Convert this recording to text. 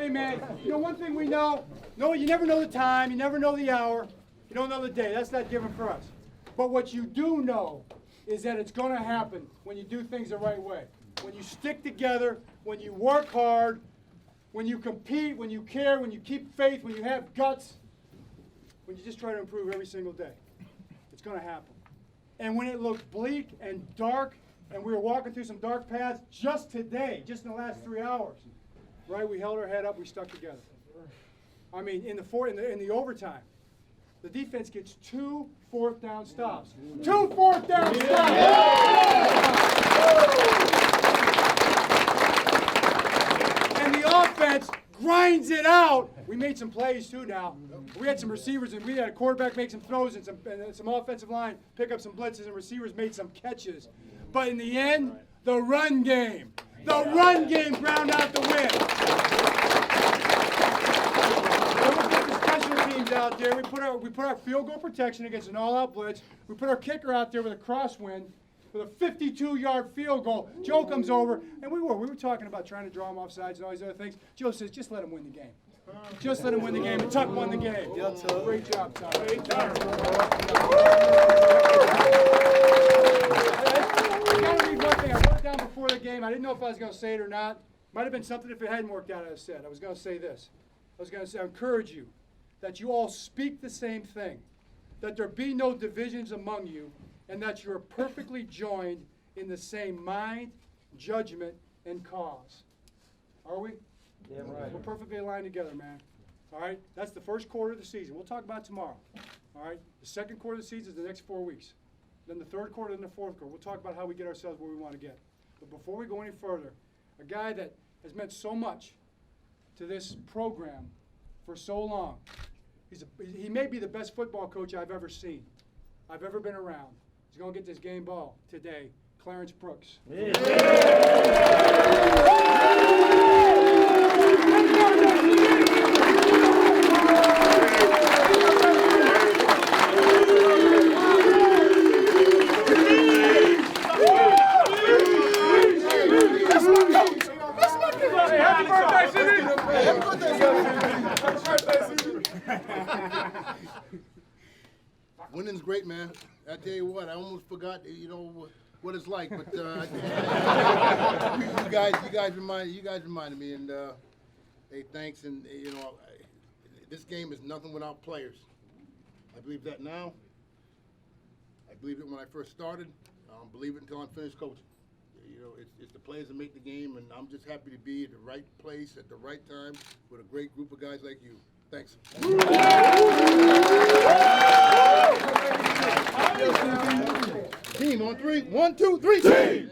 Hey, man, you know one thing we know? No, you never know the time, you never know the hour, you don't know the day. That's not given for us. But what you do know is that it's going to happen when you do things the right way. When you stick together, when you work hard, when you compete, when you care, when you keep faith, when you have guts, when you just try to improve every single day. It's going to happen. And when it looked bleak and dark, and we were walking through some dark paths just today, just in the last 3 hours, right? We held our head up, we stuck together. I mean, in the overtime, the defense gets 2 fourth-down stops. 2 fourth-down stops! And the offense grinds it out. We made some plays too now. We had some receivers, and we had a quarterback make some throws, and some offensive line pick up some blitzes, and receivers made some catches. But in the end, the run game ground out the win. Then we put the special teams out there. We put our field goal protection against an all-out blitz. We put our kicker out there with a crosswind, with a 52-yard field goal. Joe comes over, and we were talking about trying to draw him off sides and all these other things. Joe says, just let him win the game. Just let him win the game. And Tuck won the game. Great job, Tuck. Great job. I gotta read one thing. I wrote it down before the game. I didn't know if I was going to say it or not. Might have been something if it hadn't worked out, I said. I was going to say this. I was going to say, I encourage you that you all speak the same thing, that there be no divisions among you, and that you are perfectly joined in the same mind, judgment, and cause. Are we? Yeah, right. We're perfectly aligned together, man. All right? That's the first quarter of the season. We'll talk about it tomorrow. All right? The second quarter of the season is the next 4 weeks. Then the third quarter and the fourth quarter. We'll talk about how we get ourselves where we want to get. But before we go any further, a guy that has meant so much to this program for so long, he may be the best football coach I've ever seen, I've ever been around. He's going to get this game ball today, Clarence Brooks. Yeah. Winning's great, man. I tell you what, I almost forgot, what it's like. But you guys reminded me, and hey, thanks. And this game is nothing without players. I believe that now. I believed it when I first started. I don't believe it until I'm finished coaching. It's the players that make the game, and I'm just happy to be at the right place at the right time with a great group of guys like you. Thanks. Team on 3. 1, 2, 3. Team.